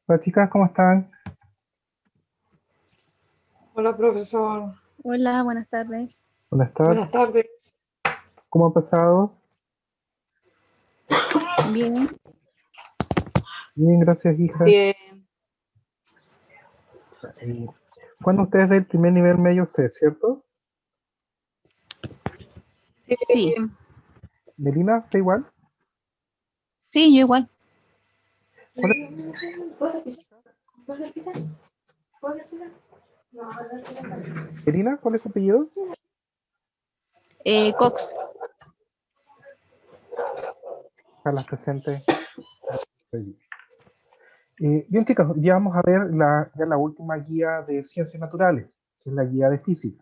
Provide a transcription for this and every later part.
Hola chicas, ¿cómo están? Hola, profesor. Hola, buenas tardes. Buenas tardes. Buenas tardes. ¿Cómo ha pasado? Bien, Bien, gracias, hija. Bien. Eh, ¿Cuándo ustedes del primer nivel medio C, cierto? Sí, sí, Melina, ¿está igual? sí, yo igual. ¿Cuál ¿Puedo hacer pizza? ¿Puedo hacer pizza? ¿Puedo hacer pizza? No, hacer pizza. Melina, ¿cuál es su apellido? Cox, Carlas presente. Bien, chicas, ya vamos a ver la última guía de ciencias naturales, que es la guía de física,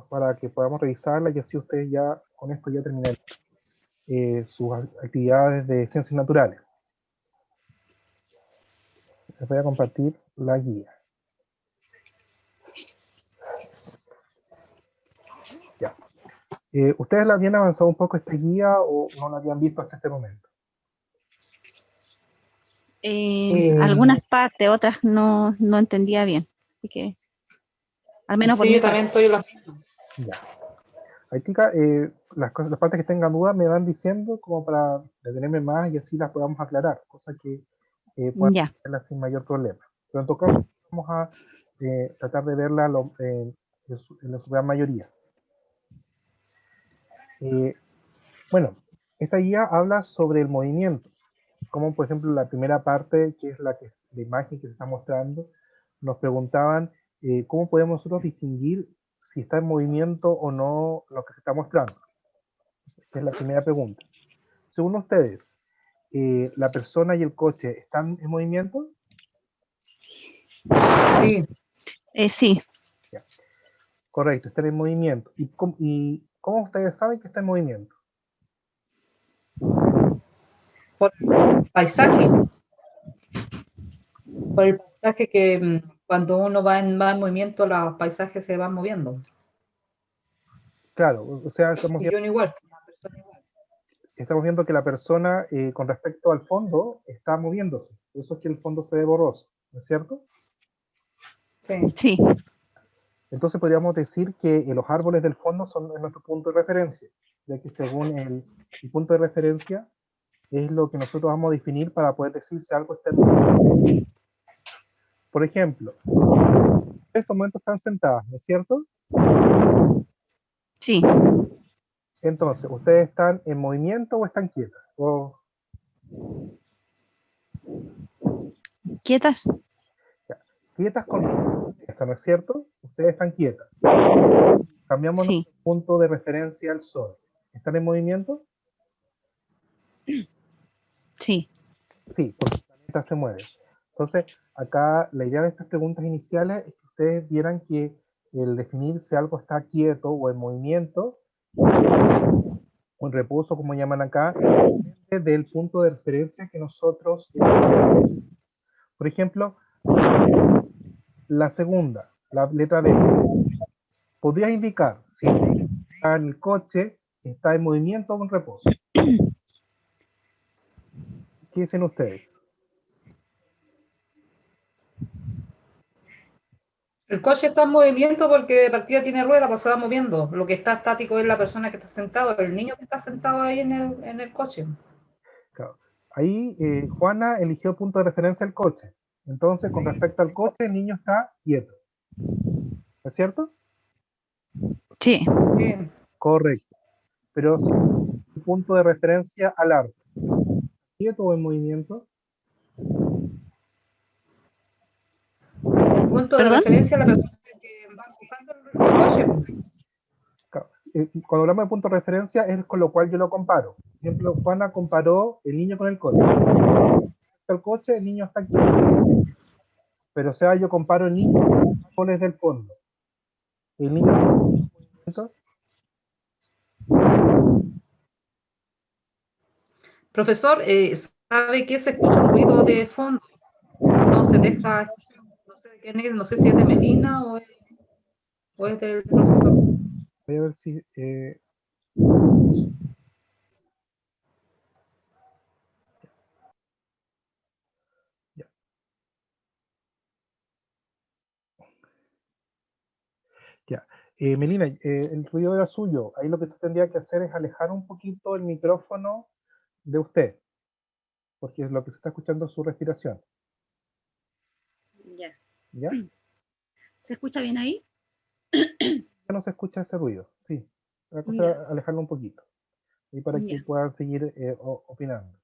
para que podamos revisarla y así ustedes ya, con esto ya terminan sus actividades de ciencias naturales. Les voy a compartir la guía. Ya. ¿Ustedes la habían avanzado un poco esta guía o no la habían visto hasta este momento? algunas partes, otras no entendía bien. Así que, al menos por Sí, mi yo parte. también estoy en la misma. Ya. Ahí, chicas, las partes que tengan dudas me van diciendo como para detenerme más y así las podamos aclarar, cosa que puedan Ya, hacerlas sin mayor problema. Pero en todo caso, vamos a tratar de verla en su gran mayoría. Bueno, esta guía habla sobre el movimiento, como por ejemplo la primera parte, que es la imagen que se está mostrando, nos preguntaban cómo podemos nosotros distinguir si está en movimiento o no lo que se está mostrando. Esta es la primera pregunta. Según ustedes, ¿la persona y el coche están en movimiento? Sí. sí, Ya. Correcto, están en movimiento. ¿Y cómo ustedes saben que está en movimiento? Por el paisaje. Por el paisaje que cuando uno va en movimiento, los paisajes se van moviendo. Claro, o sea, Y yo no igual. estamos viendo que la persona con respecto al fondo está moviéndose. Por eso es que el fondo se ve borroso, ¿no es cierto? Sí. sí, Entonces podríamos decir que los árboles del fondo son nuestro punto de referencia, ya que según el punto de referencia es lo que nosotros vamos a definir para poder decir si algo está en movimiento. Por ejemplo, en estos momentos están sentadas, ¿no es cierto? sí. Entonces, ¿ustedes están en movimiento o están quietas? ¿Quietas? Ya, quietas con eso, ¿no es cierto? Ustedes están quietas. Cambiamos Sí, nuestro punto de referencia al sol. ¿Están en movimiento? sí. Sí, porque el planeta se mueve. Entonces, acá la idea de estas preguntas iniciales es que ustedes vieran que el definir si algo está quieto o en movimiento, o en reposo, como llaman acá, depende del punto de referencia que nosotros, por ejemplo, la segunda, la letra B, podría indicar si el coche está en movimiento o en reposo. ¿Qué dicen ustedes? El coche está en movimiento porque de partida tiene rueda, pues se va moviendo. Lo que está estático es la persona que está sentado, el niño que está sentado ahí en el coche. Claro. Ahí Juana eligió punto de referencia el coche. Entonces, con respecto al coche, el niño está quieto. ¿No es cierto? Sí. Sí. Correcto. Pero si el punto de referencia al árbol, ¿quieto o en movimiento? El punto de ¿Perdón? referencia es la persona que va ocupando el coche. Claro. Cuando hablamos de punto de referencia es con lo cual yo lo comparo. Por ejemplo, Juana comparó el niño con el coche. El coche, el niño está quieto. Pero o sea, yo comparo el niño con los árboles del fondo. El niño está en movimiento. Profesor, ¿sabe que se escucha un ruido de fondo? No se deja escuchar. No sé de quién es, no sé si es de Melina o es del profesor. Voy a ver si ya. Melina, el ruido era suyo. Ahí lo que usted tendría que hacer es alejar un poquito el micrófono de usted, porque lo que se está escuchando es su respiración. Ya. ¿Ya? ¿Se escucha bien ahí? Ya no se escucha ese ruido. Sí. La cosa Ya, es alejarlo un poquito. Y para que ya. puedan seguir opinando.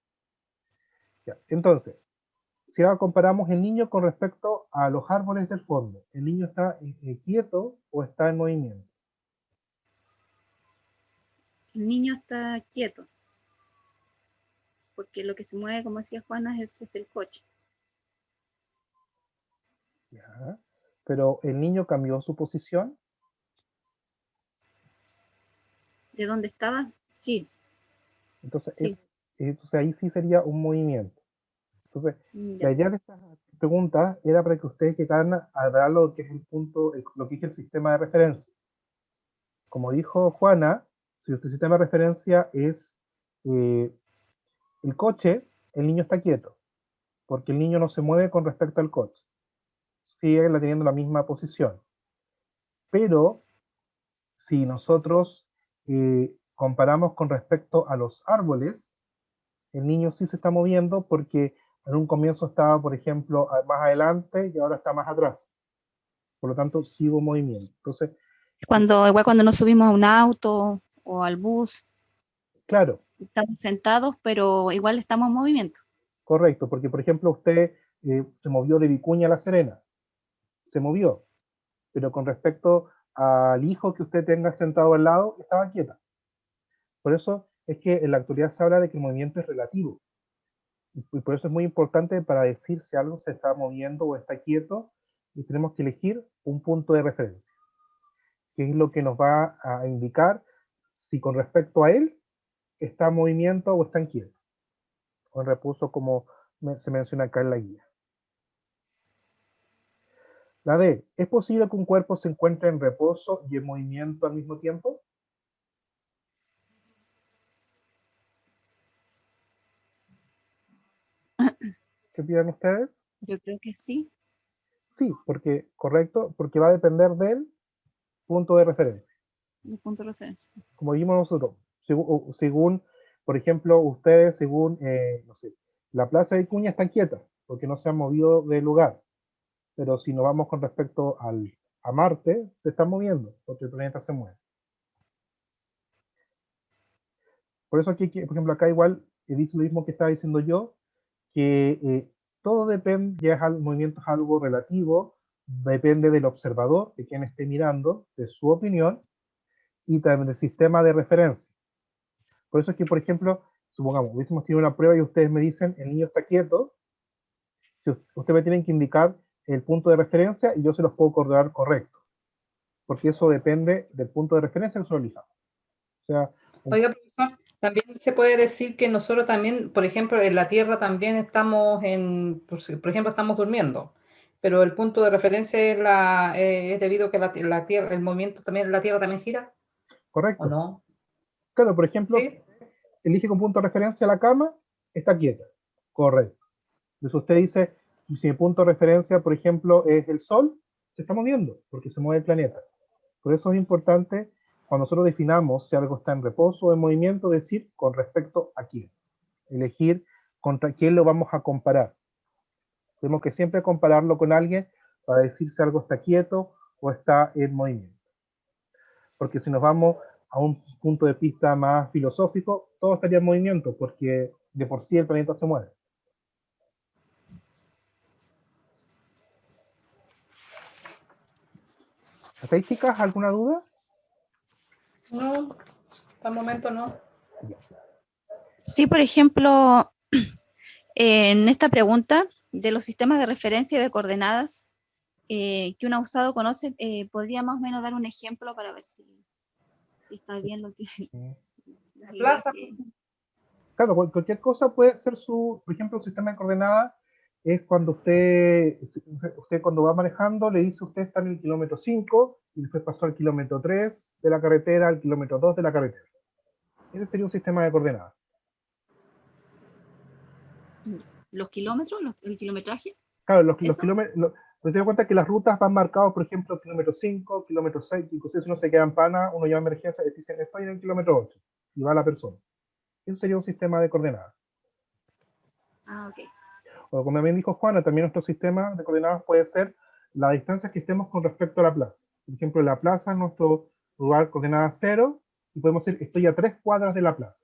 Ya. Entonces, si ahora comparamos el niño con respecto a los árboles del fondo, ¿el niño está quieto o está en movimiento? El niño está quieto, porque lo que se mueve, como decía Juana, es el coche. Ya. Pero el niño cambió su posición. ¿De dónde estaba? Sí, Entonces, sí. entonces ahí sí sería un movimiento. Entonces, la Ya. idea de estas preguntas era para que ustedes llegaran a dar lo que es el punto, lo que es el sistema de referencia. Como dijo Juana, si nuestro sistema de referencia es eh, el coche, el niño está quieto, porque el niño no se mueve con respecto al coche. Sigue teniendo la misma posición. Pero si nosotros comparamos con respecto a los árboles, el niño sí se está moviendo porque en un comienzo estaba, por ejemplo, más adelante y ahora está más atrás. Por lo tanto, sí hubo movimiento. Entonces, Igual cuando nos subimos a un auto o al bus, claro, estamos sentados, pero igual estamos en movimiento. correcto, porque por ejemplo usted se movió de Vicuña a La Serena, se movió, pero con respecto al hijo que usted tenga sentado al lado, estaba quieta. Por eso es que en la actualidad se habla de que el movimiento es relativo. Y por eso es muy importante para decir si algo se está moviendo o está quieto, y tenemos que elegir un punto de referencia, que es lo que nos va a indicar si con respecto a él está en movimiento o está en quieto, o en reposo como se menciona acá en la guía. La D, ¿es posible que un cuerpo se encuentre en reposo y en movimiento al mismo tiempo? ¿Qué opinan ustedes? Yo creo que sí, Sí, porque, correcto, porque va a depender del punto de referencia. mi punto de referencia. Como vimos nosotros, según por ejemplo, ustedes, según, no sé, la plaza de Vicuña está quieta, porque no se han movido del lugar, pero si nos vamos con respecto a Marte, se está moviendo, porque el planeta se mueve. Por eso aquí, por ejemplo, acá igual dice lo mismo que estaba diciendo yo, que todo depende, ya es el movimiento es algo relativo, depende del observador, de quien esté mirando, de su opinión, y también del sistema de referencia. Por eso es que, por ejemplo, supongamos, hubiésemos tenido una prueba y ustedes me dicen, el niño está quieto, si ustedes me tienen que indicar el punto de referencia y yo se los puedo coordinar correcto, porque eso depende del punto de referencia que nosotros elijamos. O sea, Oiga, profesor, también se puede decir que nosotros también, por ejemplo, en la Tierra también estamos por ejemplo, estamos durmiendo, pero el punto de referencia es debido a que la Tierra, el movimiento también, la Tierra también gira, ¿o correcto. no? Claro, por ejemplo, ¿Sí? elige como punto de referencia la cama, está quieta. Correcto. Entonces usted dice, si mi punto de referencia, por ejemplo, es el Sol, se está moviendo, porque se mueve el planeta. Por eso es importante, cuando nosotros definamos si algo está en reposo o en movimiento, decir con respecto a quién. Elegir contra quién lo vamos a comparar. Tenemos que siempre compararlo con alguien para decir si algo está quieto o está en movimiento. Porque si nos vamos a un punto de vista más filosófico, todo estaría en movimiento, porque de por sí el planeta se mueve. ¿Estadísticas? ¿Alguna duda? No, hasta el momento no. Sí, por ejemplo, en esta pregunta de los sistemas de referencia y de coordenadas que un abusado conoce, ¿podría más o menos dar un ejemplo para ver si está bien lo que las ideas Plaza, que... Claro, cualquier cosa puede ser por ejemplo, un sistema de coordenadas es cuando usted cuando va manejando le dice usted está en el kilómetro 5 y después pasó al kilómetro 3 de la carretera, al kilómetro 2 de la carretera. Ese sería un sistema de coordenadas. los kilómetros, el kilometraje, Claro, los ¿eso? kilómetros, Entonces se da cuenta que las rutas van marcadas, por ejemplo, kilómetro 5, kilómetro 6, inclusive si uno se queda en pana, uno llama a emergencia y dicen, estoy en el kilómetro 8, y va la persona. Eso sería un sistema de coordenadas. Ah, ok. O como bien dijo Juana, también nuestro sistema de coordenadas puede ser la distancia que estemos con respecto a la plaza. Por ejemplo, la plaza es nuestro lugar coordenada 0, y podemos decir, estoy a 3 cuadras de la plaza.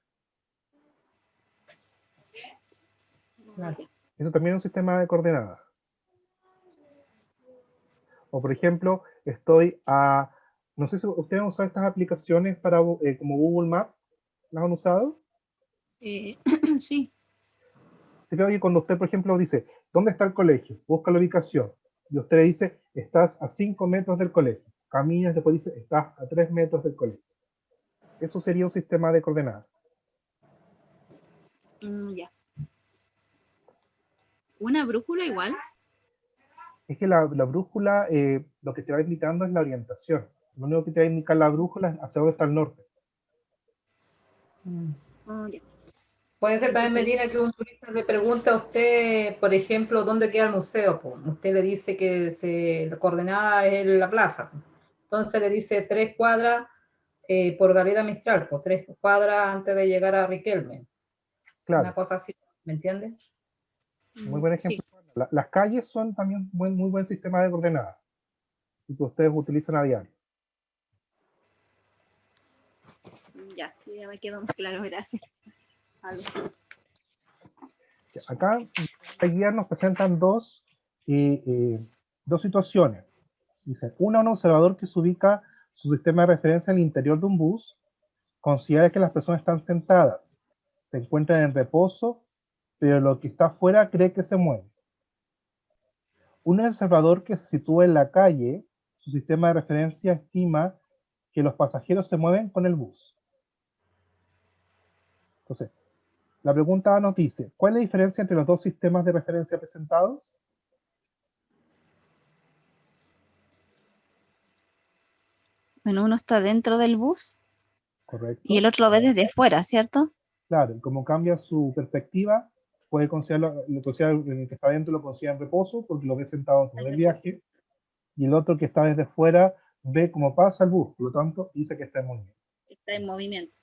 Claro. Eso también es un sistema de coordenadas. O por ejemplo, estoy a... No sé si ustedes han usado estas aplicaciones para, como Google Maps. ¿Las han usado? Sí. Se ve que cuando usted, por ejemplo, dice, ¿dónde está el colegio? Busca la ubicación. Y usted le dice, estás a 5 metros del colegio. Caminas, después dice, estás a 3 metros del colegio. Eso sería un sistema de coordenadas. Ya. ¿Una brújula igual? Es que la brújula, lo que te va indicando es la orientación. Lo único que te va a indicar la brújula es hacia dónde está el norte. Ya. Puede ser también Entonces, medida que un turista le pregunte a usted, por ejemplo, dónde queda el museo. Po. Usted le dice que la coordenada es la plaza. Entonces le dice 3 cuadras por Gabriela Mistral, pues 3 cuadras antes de llegar a Riquelme. Una Claro, cosa así, ¿me entiendes? muy buen sí, ejemplo. Las calles son también muy buen sistema de coordenadas y que ustedes utilizan a diario. ya, sí, ya me quedó más claro, gracias. Acá en la guía nos presentan dos situaciones. Dice, una, un observador que se ubica su sistema de referencia al interior de un bus, considera que las personas están sentadas, se encuentran en reposo, pero lo que está afuera cree que se mueve. Un observador que se sitúa en la calle, su sistema de referencia estima que los pasajeros se mueven con el bus. Entonces, la pregunta nos dice, ¿cuál es la diferencia entre los dos sistemas de referencia presentados? Bueno, uno está dentro del bus y el Correcto. otro lo ve desde fuera, ¿cierto? Claro, como cambia su perspectiva, puede considerarlo, el que está dentro lo considera en reposo porque lo ve sentado en el viaje, y el otro que está desde fuera ve cómo pasa el bus, por lo tanto dice que está en movimiento. Está en movimiento.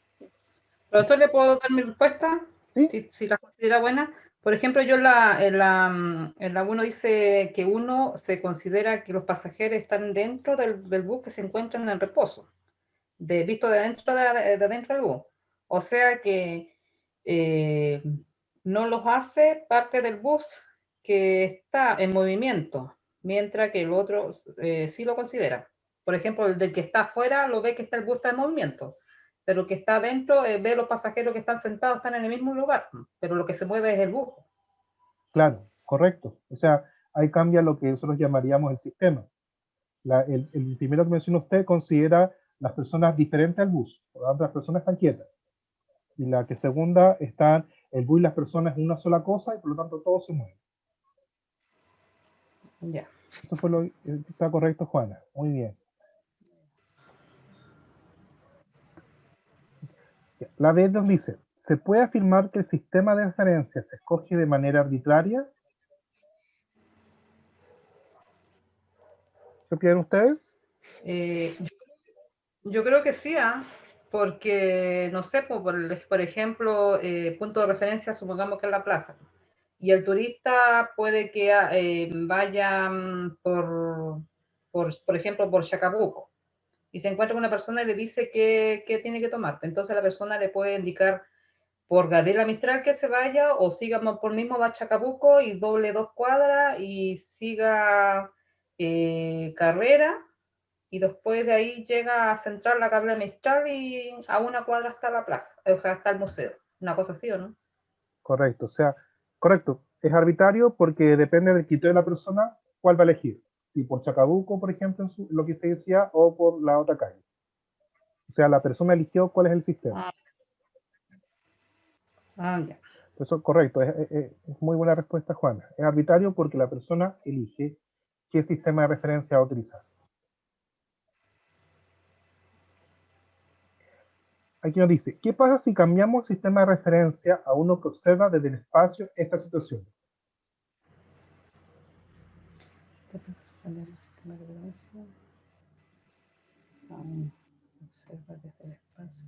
¿Profesor, le puedo dar mi respuesta? ¿Sí? Si la considera buena. Por ejemplo, yo en la 1 dice que uno se considera que los pasajeros están dentro del bus que se encuentran en reposo, visto de dentro del bus. O sea que no los hace parte del bus que está en movimiento, mientras que el otro sí lo considera. Por ejemplo, el del que está afuera lo ve que el bus está en movimiento, pero el que está adentro ve los pasajeros que están sentados, están en el mismo lugar, pero lo que se mueve es el bus. Claro, correcto. O sea, ahí cambia lo que nosotros llamaríamos el sistema. El primero que menciona usted considera las personas diferentes al bus, por lo tanto las personas están quietas. Y la que segunda están el bus y las personas en una sola cosa y por lo tanto todo se mueve. Ya. Eso fue lo que está correcto, Juana. Muy bien. La B nos dice, ¿se puede afirmar que el sistema de referencia se escoge de manera arbitraria? ¿Qué opinan ustedes? Yo creo que sí, porque, no sé, por ejemplo, punto de referencia, supongamos que es la plaza, y el turista puede que vaya por ejemplo, por Chacabuco, y se encuentra con una persona y le dice que tiene que tomar. Entonces la persona le puede indicar por Gabriela Mistral que se vaya, o siga por mismo va a Chacabuco y doble 2 cuadras y siga Carrera, y después de ahí llega a Central la Gabriela Mistral y a 1 cuadra está la plaza, o sea, está el museo. Una cosa así, ¿o no? Correcto, o sea, correcto. Es arbitrario porque depende del criterio de la persona cuál va a elegir. Si por Chacabuco, por ejemplo, lo que usted decía, o por la otra calle. O sea, la persona eligió cuál es el sistema. Ya. Eso, correcto, es muy buena respuesta, Juana. Es arbitrario porque la persona elige qué sistema de referencia va a utilizar. Aquí nos dice, ¿qué pasa si cambiamos el sistema de referencia a uno que observa desde el espacio esta situación? Observa desde el espacio.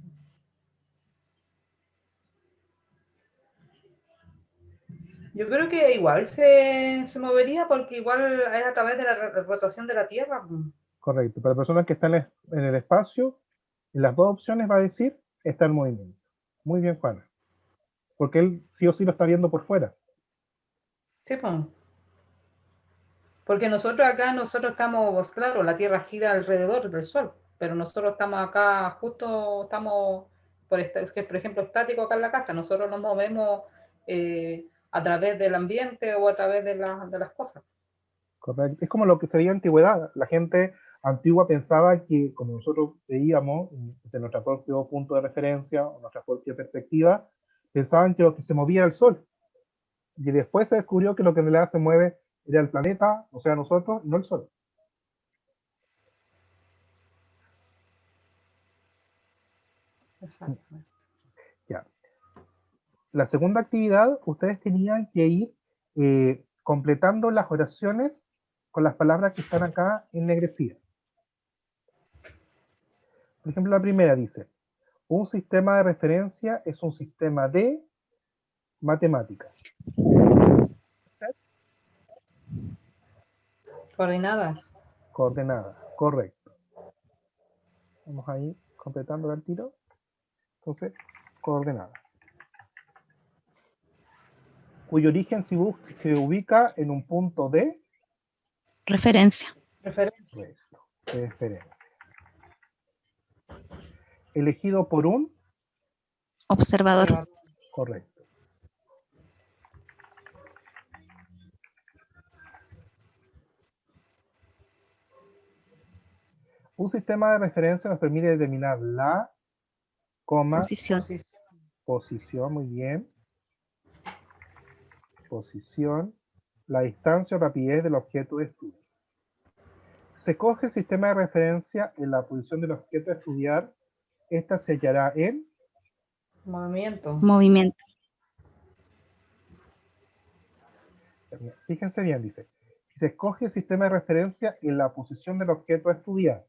Yo creo que igual se movería porque igual es a través de la rotación de la Tierra. Correcto. Para personas que están en el espacio, en las dos opciones va a decir está en movimiento. Muy bien, Juana. Porque él sí o sí lo está viendo por fuera. Sí, pues. Porque nosotros estamos, claro, la Tierra gira alrededor del Sol, pero nosotros estamos acá, justo estamos, por ejemplo, estático acá en la casa, nosotros nos movemos a través del ambiente o a través de las cosas. Correcto. Es como lo que se veía en antigüedad. La gente antigua pensaba que, como nosotros veíamos, desde nuestro propio punto de referencia o nuestra propia perspectiva, pensaban que lo que se movía era el Sol. Y después se descubrió que lo que en realidad se mueve era el planeta, o sea, nosotros, y no el Sol. Exacto. Ya. La segunda actividad, ustedes tenían que ir completando las oraciones con las palabras que están acá ennegrecidas. Por ejemplo, la primera dice, un sistema de referencia es un sistema de matemáticas. Coordenadas. Coordenadas, correcto. Vamos ahí completando el tiro. Entonces, coordenadas. Cuyo origen se ubica en un punto de Referencia. referencia. Elegido por un Observador. correcto. Un sistema de referencia nos permite determinar la, posición, muy bien. Posición, la distancia o rapidez del objeto de estudio. Se escoge el sistema de referencia en la posición del objeto a estudiar. Esta se hallará en movimiento. Fíjense bien, dice. Se escoge el sistema de referencia en la posición del objeto a estudiar.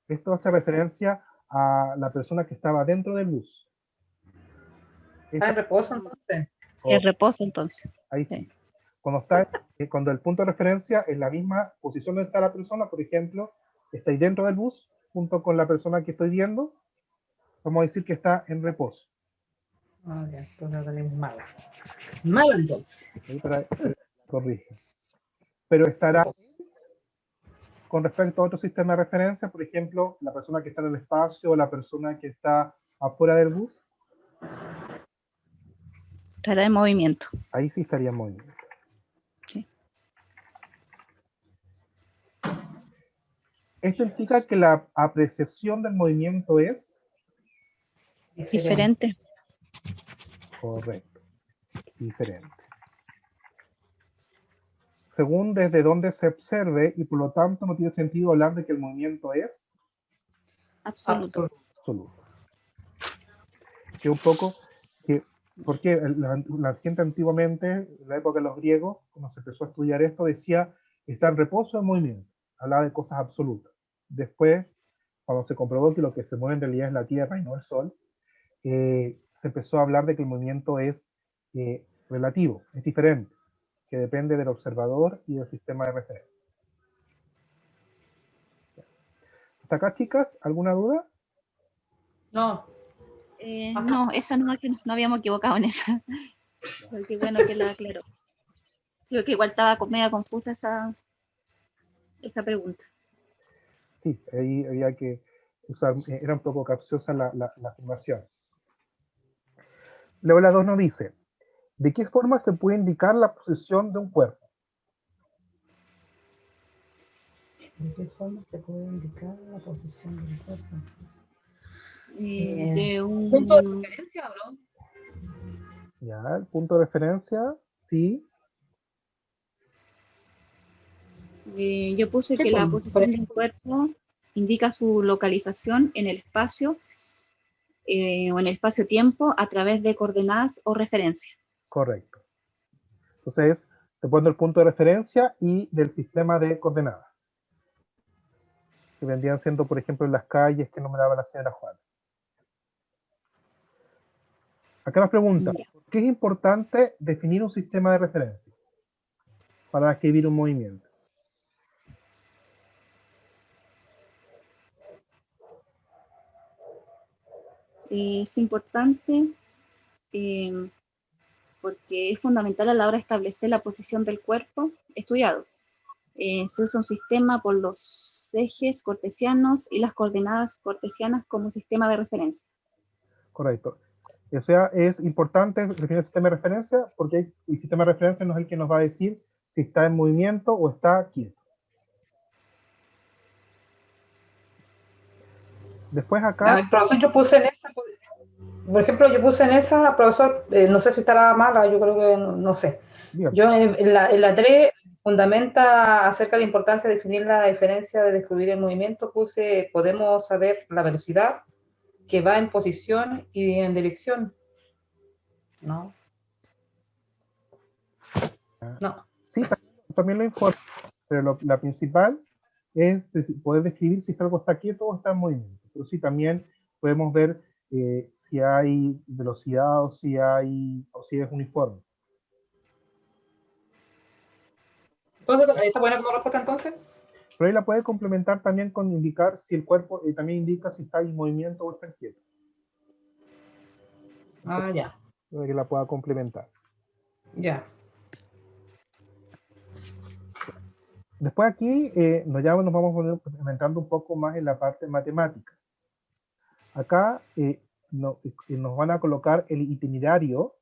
Esto hace referencia a la persona que estaba dentro del bus. ¿Está en reposo entonces? El reposo entonces. Ahí sí. Cuando el punto de referencia es la misma posición donde está la persona, por ejemplo, estáis dentro del bus junto con la persona que estoy viendo, vamos a decir que está en reposo. Ah, ya, entonces la tenemos mala. Mala entonces. Ahí corrige. Pero estará con respecto a otro sistema de referencia, por ejemplo, la persona que está en el espacio o la persona que está afuera del bus. Estará en movimiento. Ahí sí estaría en movimiento. Sí. Esto implica que la apreciación del movimiento es diferente. Correcto. Diferente. Según desde donde se observe, y por lo tanto no tiene sentido hablar de que el movimiento es absoluto. Que un poco, porque la gente antiguamente, en la época de los griegos, cuando se empezó a estudiar esto, decía está en reposo o en movimiento. Hablaba de cosas absolutas. Después, cuando se comprobó que lo que se mueve en realidad es la Tierra y no el Sol, se empezó a hablar de que el movimiento es relativo, es diferente, que depende del observador y del sistema de referencia. ¿Hasta acá, chicas? ¿Alguna duda? No. No, esa no, que no habíamos equivocado en esa. Qué bueno que la aclaró. Digo que igual estaba media confusa esa pregunta. Sí, ahí había que usar, era un poco capciosa la afirmación. Luego la 2 nos dice, ¿de qué forma se puede indicar la posición de un cuerpo? ¿De qué forma se puede indicar la posición del cuerpo? De un ¿Punto de referencia o no? Ya, el punto de referencia, sí. Yo puse que la posición del cuerpo indica su localización en el espacio o en el espacio-tiempo a través de coordenadas o referencias. Correcto. Entonces, te pone el punto de referencia y del sistema de coordenadas, que vendrían siendo, por ejemplo, las calles que nombraba la señora Juana. Acá nos pregunta, ¿por qué es importante definir un sistema de referencia para escribir un movimiento? Es importante porque es fundamental a la hora de establecer la posición del cuerpo estudiado. Se usa un sistema por los ejes cartesianos y las coordenadas cartesianas como sistema de referencia. Correcto. O sea, es importante definir el sistema de referencia porque el sistema de referencia no es el que nos va a decir si está en movimiento o está quieto. Después acá... Profesor, yo puse en esa, por ejemplo, profesor, no sé si estará mala, yo creo que no sé. Dígame. Yo en la 3 fundamenta acerca de la importancia de definir la diferencia de describir el movimiento, puse, podemos saber la velocidad que va en posición y en dirección. ¿No? No. Sí, también lo informa, pero la principal es poder describir si algo está quieto o está en movimiento. Pero sí, también podemos ver si hay velocidad o si es uniforme. Entonces, ¿está buena como respuesta entonces? Pero ahí la puede complementar también con indicar si el cuerpo, también indica si está en movimiento o está quieto. Ya. Para que la pueda complementar. Ya. Después aquí ya nos vamos entrando un poco más en la parte matemática. Acá nos van a colocar el itinerario,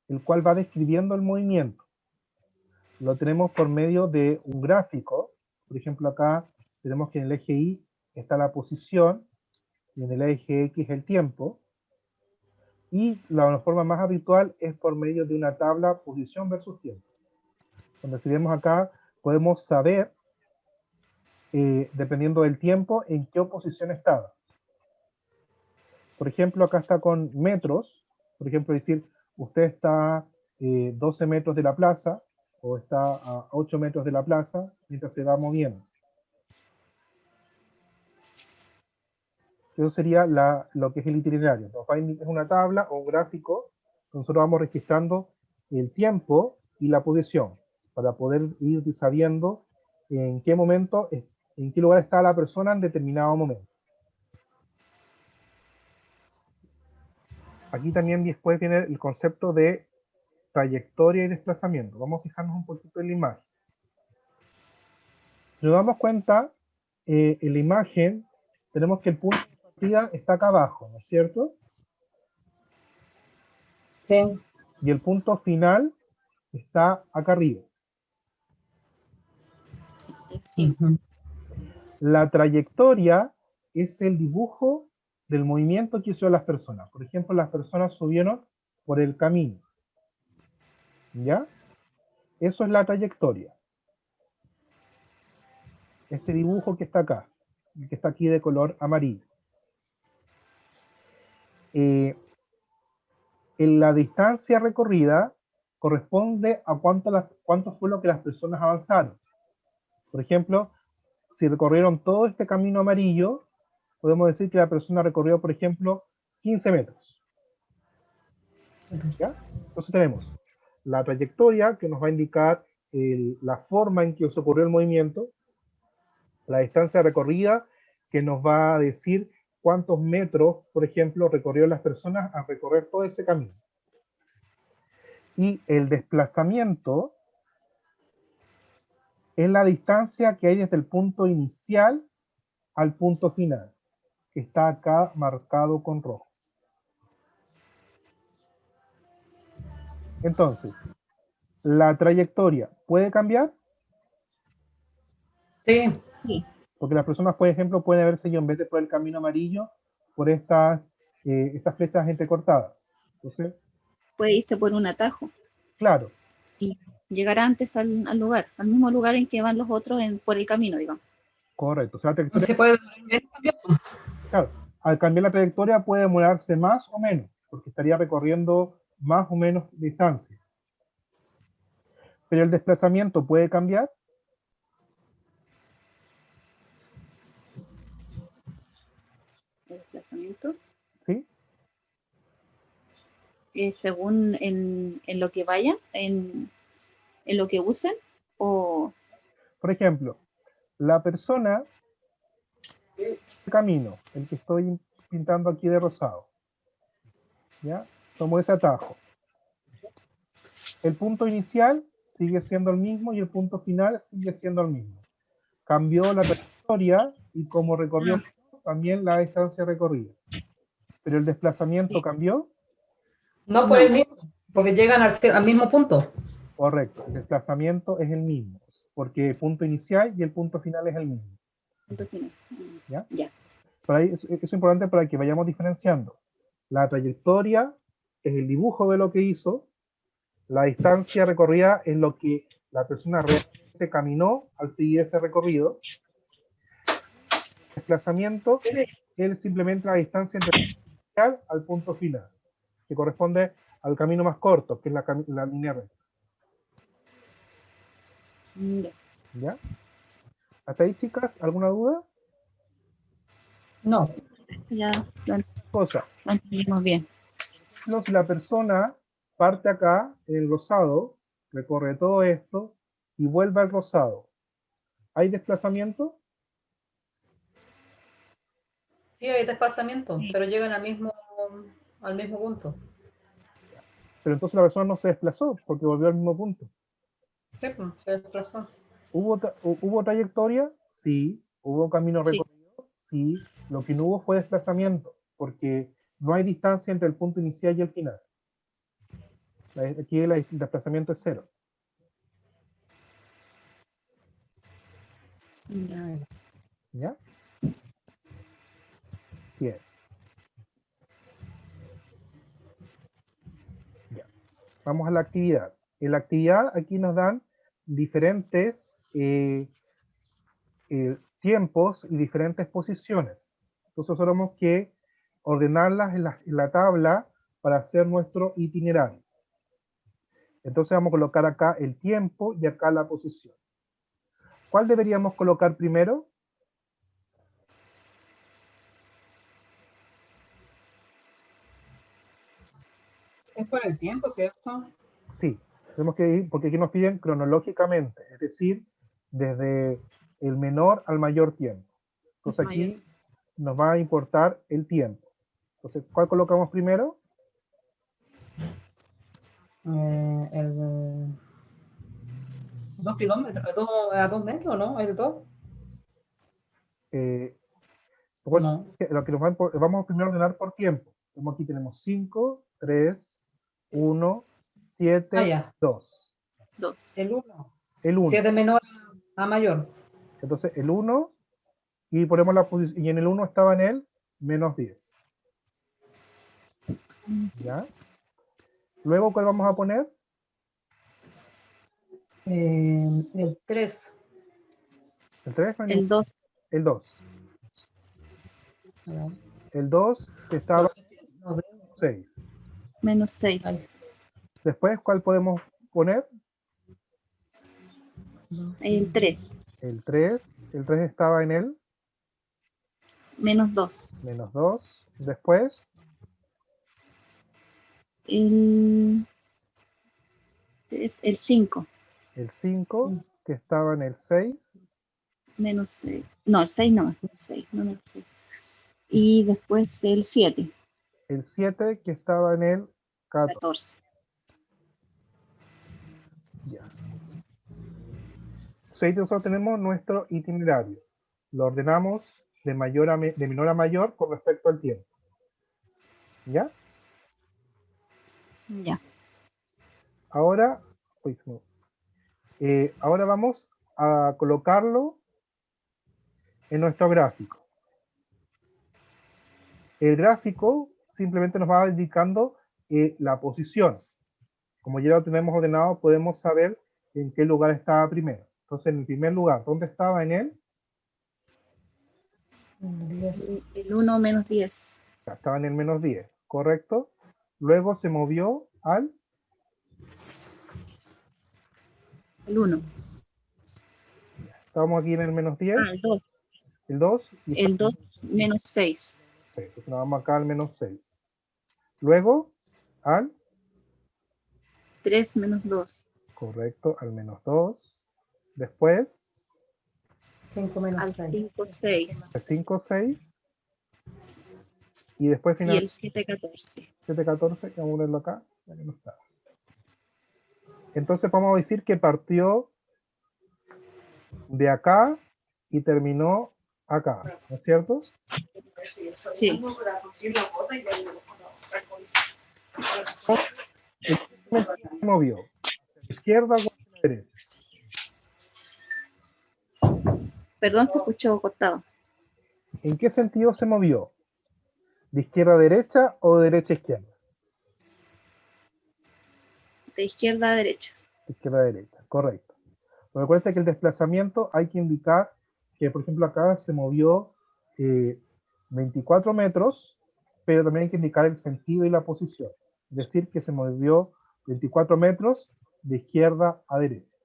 el cual va describiendo el movimiento. Lo tenemos por medio de un gráfico. Por ejemplo, acá tenemos que en el eje Y está la posición, y en el eje X el tiempo. Y la forma más habitual es por medio de una tabla posición versus tiempo. Cuando escribimos acá, podemos saber, dependiendo del tiempo, en qué posición estaba. Por ejemplo, acá está con metros. Por ejemplo, decir, usted está 12 metros de la plaza, o está a 8 metros de la plaza, mientras se va moviendo. Eso sería lo que es el itinerario. Es una tabla o un gráfico. Nosotros vamos registrando el tiempo y la posición, para poder ir sabiendo en qué momento, en qué lugar está la persona en determinado momento. Aquí también después viene el concepto de trayectoria y desplazamiento. Vamos a fijarnos un poquito en la imagen. Si nos damos cuenta, en la imagen tenemos que el punto de partida está acá abajo, ¿no es cierto? Sí. Y el punto final está acá arriba. Sí. La trayectoria es el dibujo del movimiento que hicieron las personas. Por ejemplo, las personas subieron por el camino. ¿Ya? Eso es la trayectoria. Este dibujo que está acá, que está aquí de color amarillo. En la distancia recorrida corresponde a cuánto fue lo que las personas avanzaron. Por ejemplo, si recorrieron todo este camino amarillo, podemos decir que la persona recorrió, por ejemplo, 15 metros. ¿Ya? Entonces tenemos la trayectoria, que nos va a indicar la forma en que se ocurrió el movimiento, la distancia recorrida, que nos va a decir cuántos metros, por ejemplo, recorrió las personas al recorrer todo ese camino. Y el desplazamiento es la distancia que hay desde el punto inicial al punto final, que está acá marcado con rojo. Entonces, ¿la trayectoria puede cambiar? Sí. Porque las personas, por ejemplo, pueden haber seguido en vez de por el camino amarillo, por estas flechas entrecortadas. Entonces, Puede irse por un atajo. Claro. Y llegar antes al lugar, al mismo lugar en que van los otros por el camino, digamos. Correcto. O sea, la trayectoria, ¿Se puede también? claro, al cambiar la trayectoria puede demorarse más o menos, porque estaría recorriendo más o menos distancia. Pero el desplazamiento puede cambiar. El desplazamiento. ¿Sí? Según en lo que vayan, en lo que usen, o... Por ejemplo, la persona, el camino, el que estoy pintando aquí de rosado, ¿ya? Tomo ese atajo. El punto inicial sigue siendo el mismo y el punto final sigue siendo el mismo. Cambió la trayectoria y como recorrió también la distancia recorrida. Pero el desplazamiento cambió. No, pues el mismo, porque llegan al mismo punto. Correcto, el desplazamiento es el mismo, porque el punto inicial y el punto final es el mismo. Punto final. ¿Ya? Ya. Por ahí es importante para que vayamos diferenciando. La trayectoria es el dibujo de lo que hizo, la distancia recorrida es lo que la persona realmente caminó al seguir ese recorrido. El desplazamiento es simplemente la distancia entre el punto inicial al punto final, que corresponde al camino más corto, que es la línea recta. Ya. ¿Ya? ¿Hasta ahí, chicas? ¿Alguna duda? No. Ya lo Cosa, entendimos bien. si la persona parte acá, el rosado, recorre todo esto y vuelve al rosado, ¿hay desplazamiento? Sí, hay desplazamiento, pero llegan al mismo punto. Pero entonces la persona no se desplazó porque volvió al mismo punto. Sí, pues, se desplazó. ¿Hubo trayectoria? Sí. ¿Hubo camino Sí. recorrido? Sí. Lo que no hubo fue desplazamiento, porque no hay distancia entre el punto inicial y el final. Aquí el desplazamiento es cero. ¿Ya? Bien. Ya. Vamos a la actividad. En la actividad aquí nos dan diferentes tiempos y diferentes posiciones. Entonces tenemos que ordenarlas en la tabla para hacer nuestro itinerario. Entonces vamos a colocar acá el tiempo y acá la posición. ¿Cuál deberíamos colocar primero? Es por el tiempo, ¿cierto? Sí, tenemos que ir, porque aquí nos piden cronológicamente, es decir, desde el menor al mayor tiempo. Entonces aquí nos va a importar el tiempo. Entonces, ¿cuál colocamos primero? El 2 kilómetros, a 2 metros, ¿no? El 2. Pues, No. lo que vamos primero a ordenar por tiempo. Como aquí tenemos 5, 3, 1, 7, ya. 2. 2. El 1. El Si 1. es de menor a mayor. Entonces el 1 y ponemos la posición, y en el 1 estaba en el menos 10. ¿Ya? Luego, ¿cuál vamos a poner? El 3. El 3, no hay El 2. el 2. El 2 que estaba en 6. Menos 6. Después, ¿cuál podemos poner? El 3. El 3. El 3 estaba en el Menos 2. menos 2. Después, El 5. el 5 que estaba en el 6. Menos 6. No, el 6 no. El 6, no, no, el 6. Y después el 7. El 7 que estaba en el 14. 14. Ya. Entonces, nosotros tenemos nuestro itinerario. Lo ordenamos de menor a mayor con respecto al tiempo. ¿Ya? Ya. Ahora, ahora vamos a colocarlo en nuestro gráfico. El gráfico simplemente nos va indicando la posición. Como ya lo tenemos ordenado, podemos saber en qué lugar estaba primero. Entonces, en el primer lugar, ¿dónde estaba en él? El 1 menos 10. Estaba en el menos 10, ¿correcto? Luego se movió al El 1. Estamos aquí en el menos 10. El 2. El 2. Y El 2 menos 6. entonces nos vamos acá al menos 6. Luego, al... 3 menos 2. Correcto, al menos 2. Después, 5 menos Al 6. 5, 6. el 5, 6. Y después Y finalmente el 7, 14. 7, 14. Vamos a ponerlo acá, ya que no está. Entonces vamos a decir que partió de acá y terminó acá, ¿no es cierto? Sí. Se movió. ¿Hacia la izquierda o hacia la derecha? Perdón, se escuchó cortado. ¿En qué sentido se movió? ¿De izquierda a derecha o de derecha a izquierda? De izquierda a derecha. De izquierda a derecha, correcto. Recuerda que el desplazamiento hay que indicar que, por ejemplo, acá se movió 24 metros, pero también hay que indicar el sentido y la posición. Es decir, que se movió 24 metros de izquierda a derecha.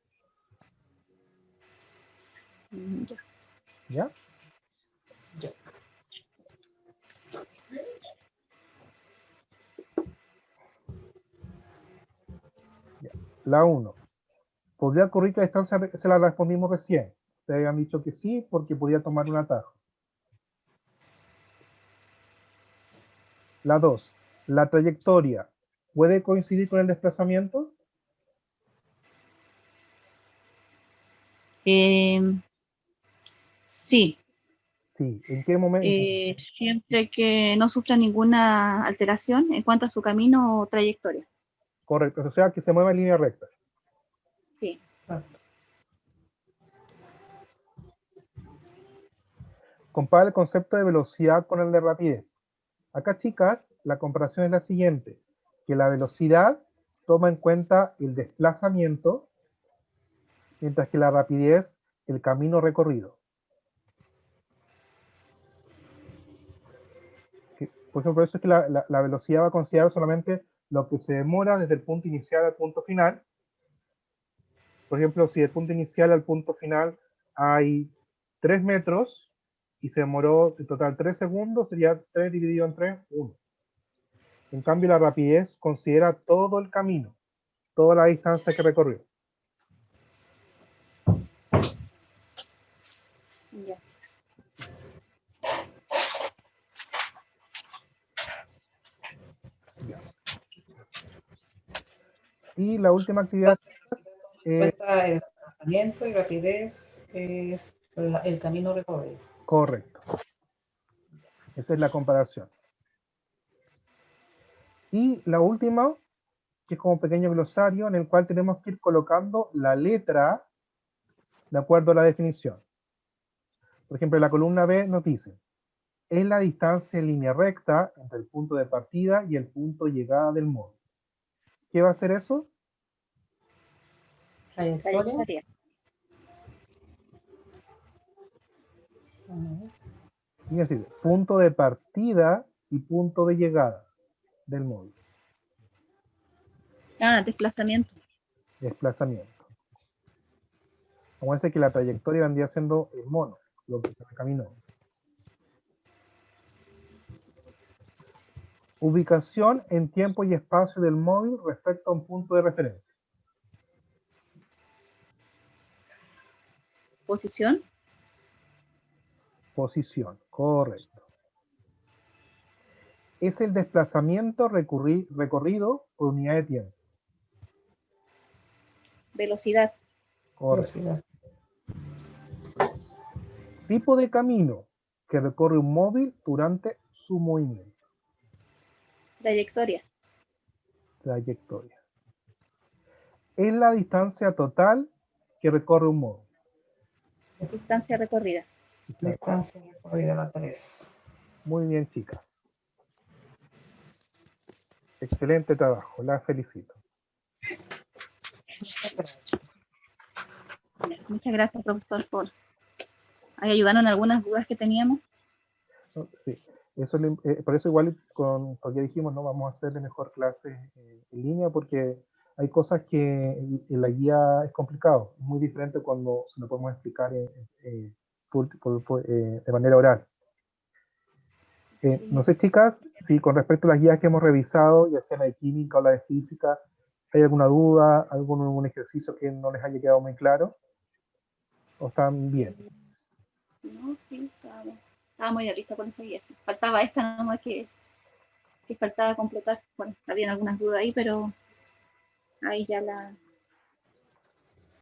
Ya. ¿Ya? Ya. La 1. ¿Podría ocurrir que la distancia se la respondimos recién? Ustedes habían dicho que sí, porque podía tomar un atajo. La 2. ¿La trayectoria puede coincidir con el desplazamiento? Sí. Sí. ¿En qué momento? Siempre que no sufra ninguna alteración en cuanto a su camino o trayectoria. Correcto. O sea, que se mueva en línea recta. Sí. Exacto. Compara el concepto de velocidad con el de rapidez. Acá, chicas, la comparación es la siguiente, que la velocidad toma en cuenta el desplazamiento, mientras que la rapidez, el camino recorrido. Por ejemplo, por eso es que la velocidad va a considerar solamente lo que se demora desde el punto inicial al punto final. Por ejemplo, si del punto inicial al punto final hay 3 metros y se demoró en total 3 segundos, sería 3 dividido en 3, 1. En cambio, la rapidez considera todo el camino, toda la distancia que recorrió. Ya. Ya. Y la última actividad es Cuenta el desplazamiento y rapidez es el camino recorrido. correcto. Esa es la comparación. Y la última, que es como un pequeño glosario en el cual tenemos que ir colocando la letra de acuerdo a la definición. Por ejemplo, en la columna B nos dice, es la distancia en línea recta entre el punto de partida y el punto de llegada del módulo. ¿Qué va a hacer eso? Trayectoria. Y es decir, punto de partida y punto de llegada del módulo. Desplazamiento. Desplazamiento. Acuérdense que la trayectoria vendría siendo el mono, lo que se caminó. Ubicación en tiempo y espacio del móvil respecto a un punto de referencia. Posición. Posición, correcto. Es el desplazamiento recorrido por unidad de tiempo. Velocidad. Correcto. Velocidad. Tipo de camino que recorre un móvil durante su movimiento. Trayectoria. Trayectoria. Es la distancia total que recorre un móvil. Distancia recorrida. Distancia recorrida la 3. Muy bien, chicas. Excelente trabajo, las felicito. Muchas gracias, profesor, por ayudarnos en algunas dudas que teníamos. Sí, eso, por eso igual, como ya dijimos, no vamos a hacerle mejor clases en línea porque hay cosas que en la guía es complicado, es muy diferente cuando se lo podemos explicar de manera oral. No sé, chicas, si con respecto a las guías que hemos revisado, ya sea la de química o la de física, ¿hay alguna duda, algún ejercicio que no les haya quedado muy claro? ¿O están bien? No, sí, estaba muy lista con esa guía. Sí. Faltaba esta nomás que faltaba completar. Bueno, habían algunas dudas ahí, pero ahí ya la